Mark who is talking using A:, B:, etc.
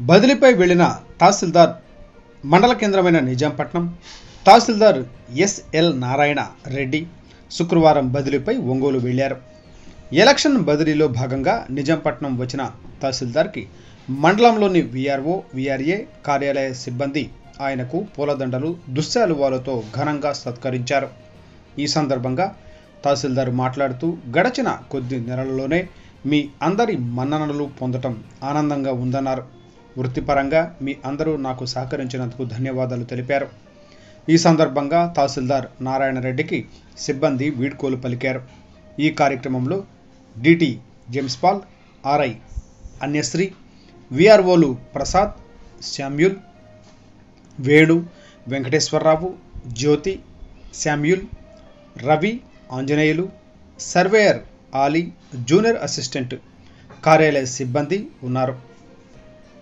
A: బదిలీపై వెళ్లిన తహసీల్దార్ మండల కేంద్రమైన నిజాంపట్నం తహసీల్దార్ ఎస్ఎల్ నారాయణ రెడ్డి శుక్రవారం బదిలీపై ఒంగోలు వెళ్లారు. ఎలక్షన్ బదిలీలో భాగంగా నిజాంపట్నం వచ్చిన తహసీల్దార్కి మండలంలోని వీఆర్ఓ, వీఆర్ఏ కార్యాలయ సిబ్బంది ఆయనకు పూలదండలు, దుశ్శాలువాలతో ఘనంగా సత్కరించారు. ఈ సందర్భంగా తహసీల్దార్ మాట్లాడుతూ, గడచిన కొద్ది నెలల్లోనే మీ అందరి మన్ననలు పొందటం ఆనందంగా ఉందన్నారు. వృత్తిపరంగా మీ అందరూ నాకు సహకరించినందుకు ధన్యవాదాలు తెలిపారు. ఈ సందర్భంగా తహసీల్దార్ నారాయణ రెడ్డికి సిబ్బంది వీడ్కోలు పలికారు. ఈ కార్యక్రమంలో DT James Paul, RI Anyasri, వీఆర్ఓలు Prasad, Samuel, Venu, Venkateswararao, Jyothi, Samuel, Ravi, Anjaneyulu, surveyor Ali, junior assistant కార్యాలయ సిబ్బంది ఉన్నారు.